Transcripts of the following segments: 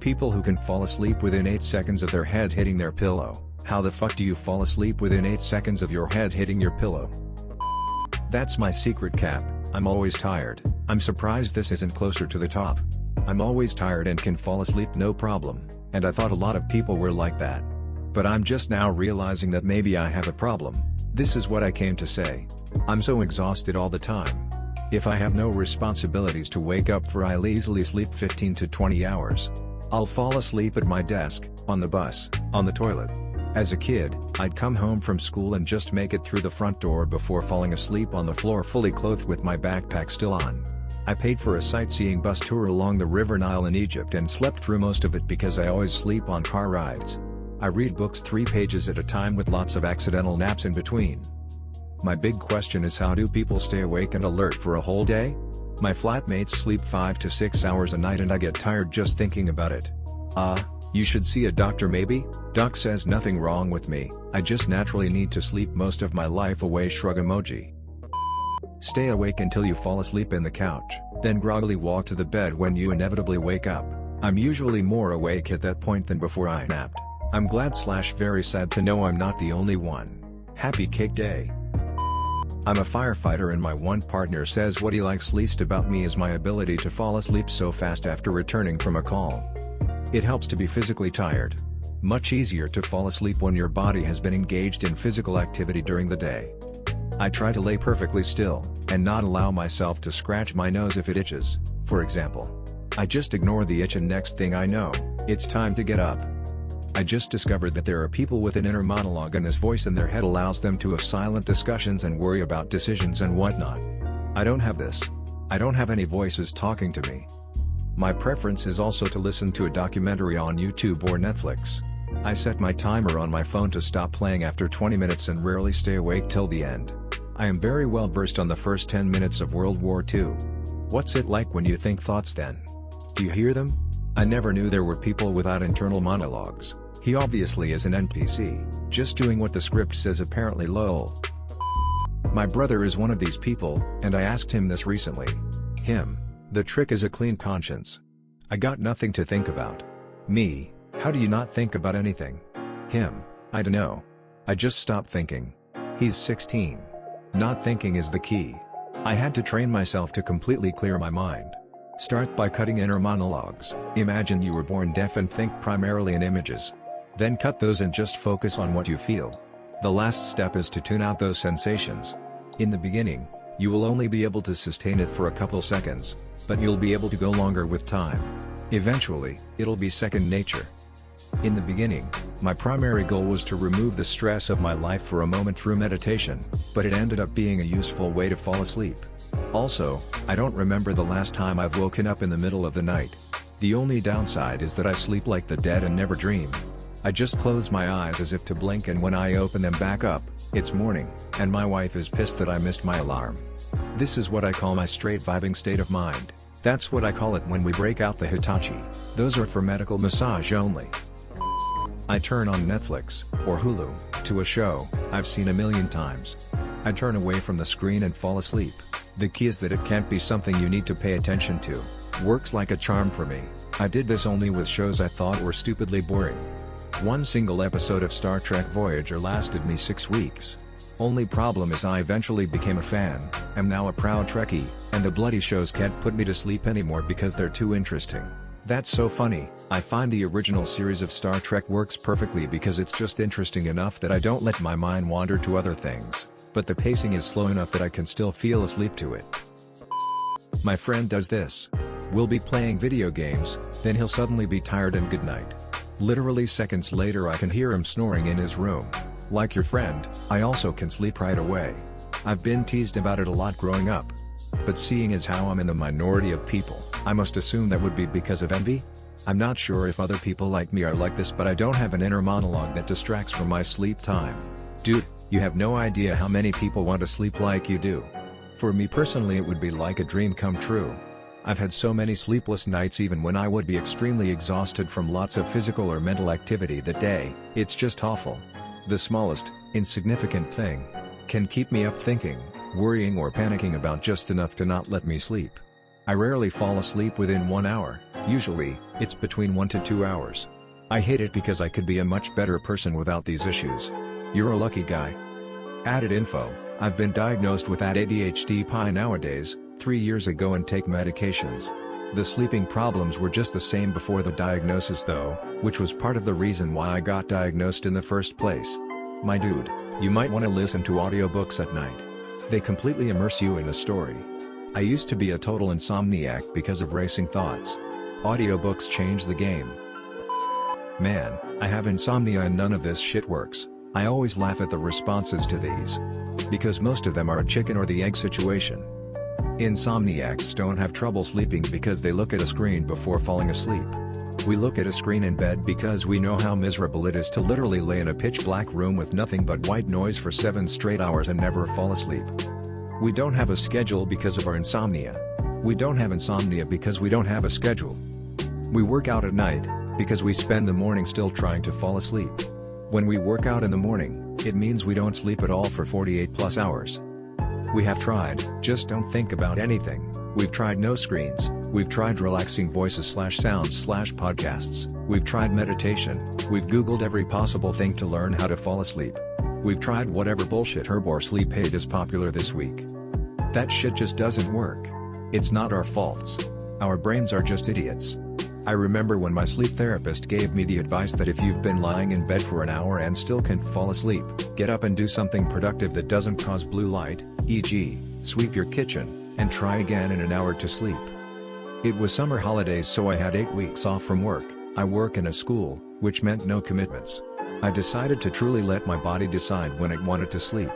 People who can fall asleep within 8 seconds of their head hitting their pillow. How the fuck do you fall asleep within 8 seconds of your head hitting your pillow? That's my secret cap. I'm always tired. I'm surprised this isn't closer to the top. I'm always tired and can fall asleep no problem, and I thought a lot of people were like that. But I'm just now realizing that maybe I have a problem. This is what I came to say. I'm so exhausted all the time. If I have no responsibilities to wake up for, I'll easily sleep 15 to 20 hours. I'll fall asleep at my desk, on the bus, on the toilet. As a kid, I'd come home from school and just make it through the front door before falling asleep on the floor fully clothed with my backpack still on. I paid for a sightseeing bus tour along the River Nile in Egypt and slept through most of it because I always sleep on car rides. I read books 3 pages at a time with lots of accidental naps in between. My big question is, how do people stay awake and alert for a whole day? My flatmates sleep 5 to 6 hours a night and I get tired just thinking about it. You should see a doctor maybe? Doc says nothing wrong with me, I just naturally need to sleep most of my life away shrug emoji. Stay awake until you fall asleep in the couch, then groggily walk to the bed when you inevitably wake up. I'm usually more awake at that point than before I napped. I'm glad/very sad to know I'm not the only one. Happy cake day. I'm a firefighter and my one partner says what he likes least about me is my ability to fall asleep so fast after returning from a call. It helps to be physically tired. Much easier to fall asleep when your body has been engaged in physical activity during the day. I try to lay perfectly still, and not allow myself to scratch my nose if it itches, for example. I just ignore the itch and next thing I know, it's time to get up. I just discovered that there are people with an inner monologue and this voice in their head allows them to have silent discussions and worry about decisions and whatnot. I don't have this. I don't have any voices talking to me. My preference is also to listen to a documentary on YouTube or Netflix. I set my timer on my phone to stop playing after 20 minutes and rarely stay awake till the end. I am very well versed on the first 10 minutes of World War II. What's it like when you think thoughts then? Do you hear them? I never knew there were people without internal monologues. He obviously is an NPC, just doing what the script says apparently lol. My brother is one of these people, and I asked him this recently. The trick is a clean conscience. I got nothing to think about. Me, how do you not think about anything? I dunno. I just stop thinking. He's 16. Not thinking is the key. I had to train myself to completely clear my mind. Start by cutting inner monologues. Imagine you were born deaf and think primarily in images. Then cut those and just focus on what you feel. The last step is to tune out those sensations. In the beginning, you will only be able to sustain it for a couple seconds, but you'll be able to go longer with time. Eventually, it'll be second nature. In the beginning, my primary goal was to remove the stress of my life for a moment through meditation, but it ended up being a useful way to fall asleep. Also, I don't remember the last time I've woken up in the middle of the night. The only downside is that I sleep like the dead and never dream. I just close my eyes as if to blink, and when I open them back up, it's morning, and my wife is pissed that I missed my alarm. This is what I call my straight vibing state of mind. That's what I call it when we break out the Hitachi. Those are for medical massage only. I turn on Netflix, or Hulu, to a show I've seen a million times. I turn away from the screen and fall asleep. The key is that it can't be something you need to pay attention to. Works like a charm for me. I did this only with shows I thought were stupidly boring. One single episode of Star Trek Voyager lasted me 6 weeks. Only problem is I eventually became a fan, am now a proud Trekkie, and the bloody shows can't put me to sleep anymore because they're too interesting. That's so funny. I find the original series of Star Trek works perfectly because it's just interesting enough that I don't let my mind wander to other things, but the pacing is slow enough that I can still feel asleep to it. My friend does this. We'll be playing video games, then he'll suddenly be tired and good night. Literally seconds later I can hear him snoring in his room. Like your friend, I also can sleep right away. I've been teased about it a lot growing up. But seeing as how I'm in the minority of people, I must assume that would be because of envy? I'm not sure if other people like me are like this, but I don't have an inner monologue that distracts from my sleep time. Dude, you have no idea how many people want to sleep like you do. For me personally, it would be like a dream come true. I've had so many sleepless nights even when I would be extremely exhausted from lots of physical or mental activity that day. It's just awful. The smallest, insignificant thing can keep me up thinking, worrying or panicking about just enough to not let me sleep. I rarely fall asleep within 1 hour, usually, it's between 1 to 2 hours. I hate it because I could be a much better person without these issues. You're a lucky guy. Added info, I've been diagnosed with ADHD nowadays, 3 years ago and take medications. The sleeping problems were just the same before the diagnosis though, which was part of the reason why I got diagnosed in the first place. My dude, you might want to listen to audiobooks at night. They completely immerse you in a story. I used to be a total insomniac because of racing thoughts. Audiobooks change the game. Man, I have insomnia and none of this shit works. I always laugh at the responses to these. Because most of them are a chicken or the egg situation. Insomniacs don't have trouble sleeping because they look at a screen before falling asleep. We look at a screen in bed because we know how miserable it is to literally lay in a pitch black room with nothing but white noise for 7 straight hours and never fall asleep. We don't have a schedule because of our insomnia. We don't have insomnia because we don't have a schedule. We work out at night, because we spend the morning still trying to fall asleep. When we work out in the morning, it means we don't sleep at all for 48 plus hours. We have tried, just don't think about anything. We've tried no screens, we've tried relaxing voices/sounds/podcasts, we've tried meditation, we've googled every possible thing to learn how to fall asleep. We've tried whatever bullshit herb or sleep aid is popular this week. That shit just doesn't work. It's not our faults. Our brains are just idiots. I remember when my sleep therapist gave me the advice that if you've been lying in bed for an hour and still can't fall asleep, get up and do something productive that doesn't cause blue light, e.g., sweep your kitchen, and try again in an hour to sleep. It was summer holidays so I had 8 weeks off from work. I work in a school, which meant no commitments. I decided to truly let my body decide when it wanted to sleep.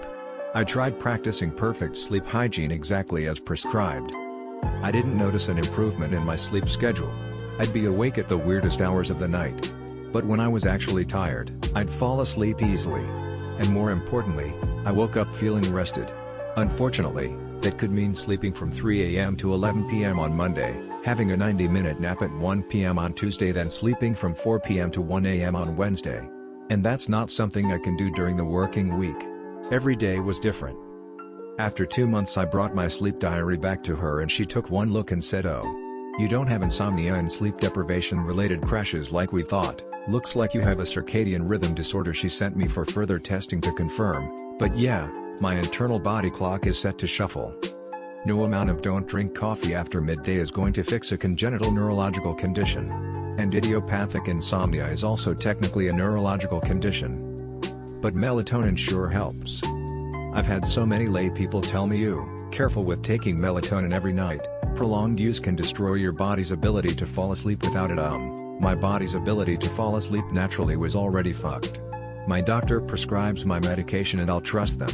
I tried practicing perfect sleep hygiene exactly as prescribed. I didn't notice an improvement in my sleep schedule. I'd be awake at the weirdest hours of the night. But when I was actually tired, I'd fall asleep easily. And more importantly, I woke up feeling rested. Unfortunately, that could mean sleeping from 3 a.m. to 11 p.m. on Monday, having a 90-minute nap at 1 p.m. on Tuesday, then sleeping from 4 p.m. to 1 a.m. on Wednesday. And that's not something I can do during the working week. Every day was different. After 2 months I brought my sleep diary back to her and she took one look and said, "Oh. You don't have insomnia and sleep deprivation related crashes like we thought, looks like you have a circadian rhythm disorder." She sent me for further testing to confirm, but yeah, my internal body clock is set to shuffle. No amount of don't drink coffee after midday is going to fix a congenital neurological condition. And idiopathic insomnia is also technically a neurological condition. But melatonin sure helps. I've had so many lay people tell me, careful with taking melatonin every night. Prolonged use can destroy your body's ability to fall asleep without it. My body's ability to fall asleep naturally was already fucked. My doctor prescribes my medication and I'll trust them.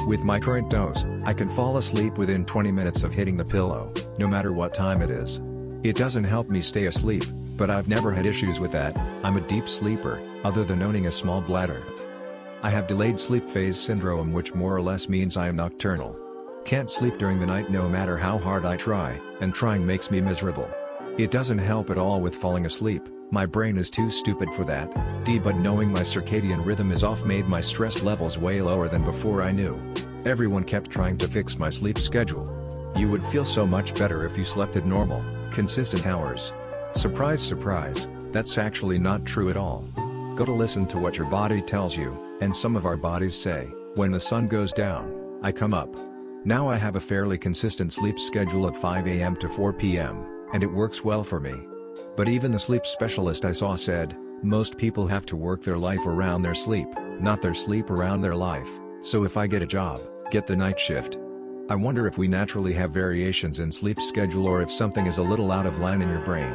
With my current dose, I can fall asleep within 20 minutes of hitting the pillow, no matter what time it is. It doesn't help me stay asleep, but I've never had issues with that. I'm a deep sleeper, other than owning a small bladder. I have delayed sleep phase syndrome, which more or less means I am nocturnal. Can't sleep during the night no matter how hard I try, and trying makes me miserable. It doesn't help at all with falling asleep, my brain is too stupid for that. But knowing my circadian rhythm is off made my stress levels way lower than before I knew. Everyone kept trying to fix my sleep schedule. You would feel so much better if you slept at normal, consistent hours. Surprise surprise, that's actually not true at all. Go to listen to what your body tells you, and some of our bodies say, when the sun goes down, I come up. Now I have a fairly consistent sleep schedule of 5 a.m. to 4 p.m., and it works well for me. But even the sleep specialist I saw said, most people have to work their life around their sleep, not their sleep around their life, so if I get a job, get the night shift. I wonder if we naturally have variations in sleep schedule or if something is a little out of line in your brain.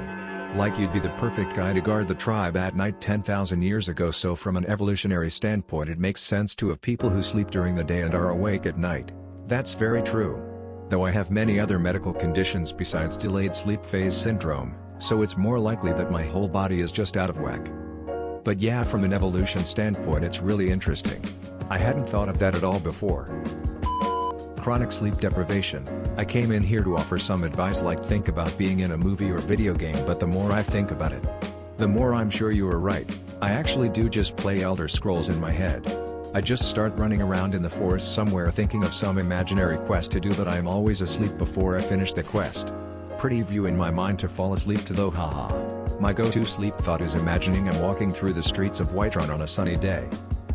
Like you'd be the perfect guy to guard the tribe at night 10,000 years ago, so from an evolutionary standpoint it makes sense to have people who sleep during the day and are awake at night. That's very true. Though I have many other medical conditions besides delayed sleep phase syndrome, so it's more likely that my whole body is just out of whack. But yeah, from an evolution standpoint it's really interesting. I hadn't thought of that at all before. Chronic sleep deprivation. I came in here to offer some advice, like think about being in a movie or video game, but the more I think about it, the more I'm sure you are right. I actually do just play Elder Scrolls in my head. I just start running around in the forest somewhere thinking of some imaginary quest to do, but I am always asleep before I finish the quest. pretty view in my mind to fall asleep to though, haha. My go-to sleep thought is imagining I'm walking through the streets of Whiterun on a sunny day.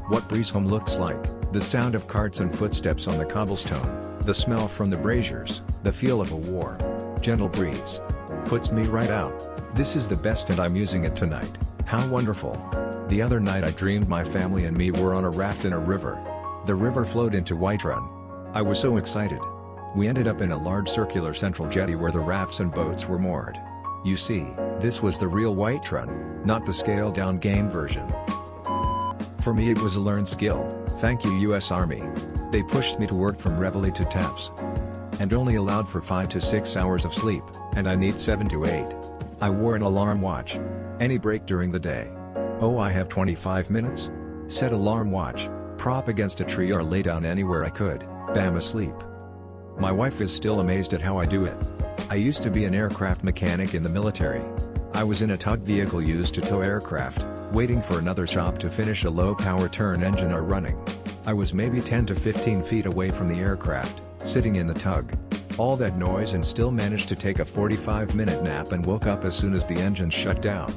What Breeze Home looks like, the sound of carts and footsteps on the cobblestone, the smell from the braziers, the feel of a warm, gentle breeze. Puts me right out. This is the best and I'm using it tonight. How wonderful. The other night I dreamed my family and me were on a raft in a river. The river flowed into Whiterun. I was so excited. We ended up in a large circular central jetty where the rafts and boats were moored. You see, this was the real Whiterun, not the scaled-down game version. For me it was a learned skill, thank you US Army. They pushed me to work from Reveille to taps. And only allowed for 5 to 6 hours of sleep, and I need 7 to 8. I wore an alarm watch. Any break during the day. Oh, I have 25 minutes? Set alarm watch, prop against a tree or lay down anywhere I could, bam, asleep. My wife is still amazed at how I do it. I used to be an aircraft mechanic in the military. I was in a tug vehicle used to tow aircraft, waiting for another shop to finish a low-power turn engine or running. I was maybe 10 to 15 feet away from the aircraft, sitting in the tug. All that noise and still managed to take a 45-minute nap and woke up as soon as the engines shut down.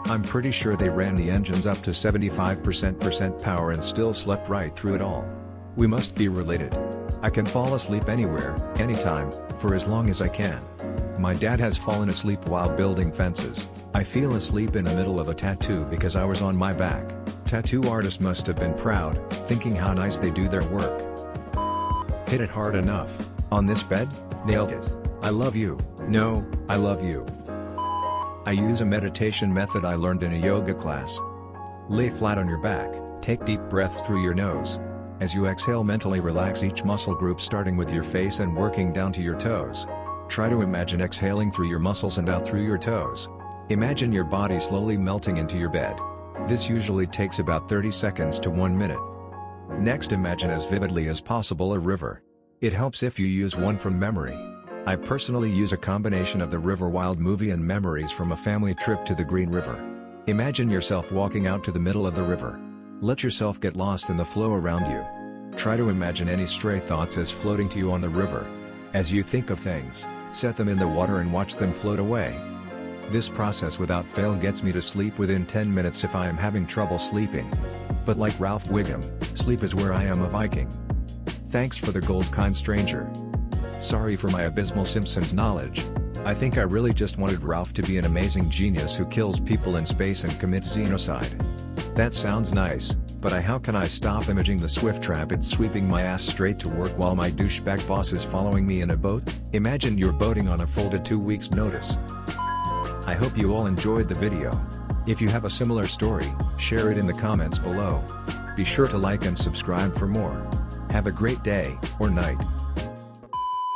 I'm pretty sure they ran the engines up to 75% power and still slept right through it all. We must be related. I can fall asleep anywhere, anytime, for as long as I can. My dad has fallen asleep while building fences. I feel asleep in the middle of a tattoo because I was on my back. Tattoo artist must have been proud, thinking how nice they do their work. Hit it hard enough. On this bed? Nailed it. I love you. No, I love you. I use a meditation method I learned in a yoga class. Lay flat on your back, take deep breaths through your nose. As you exhale, mentally relax each muscle group starting with your face and working down to your toes. Try to imagine exhaling through your muscles and out through your toes. Imagine your body slowly melting into your bed. This usually takes about 30 seconds to 1 minute. Next, imagine as vividly as possible a river. It helps if you use one from memory. I personally use a combination of the River Wild movie and memories from a family trip to the Green River. Imagine yourself walking out to the middle of the river. Let yourself get lost in the flow around you. Try to imagine any stray thoughts as floating to you on the river. As you think of things, set them in the water and watch them float away. This process without fail gets me to sleep within 10 minutes if I am having trouble sleeping. But like Ralph Wiggum, sleep is where I am a Viking. Thanks for the gold, kind stranger. Sorry for my abysmal Simpsons knowledge. I think I really just wanted Ralph to be an amazing genius who kills people in space and commits xenocide. That sounds nice, but how can I stop imaging the Swift Rapids sweeping my ass straight to work while my douchebag boss is following me in a boat? Imagine you're boating on a folded 2 weeks notice. I hope you all enjoyed the video. If you have a similar story, share it in the comments below. Be sure to like and subscribe for more. Have a great day, or night.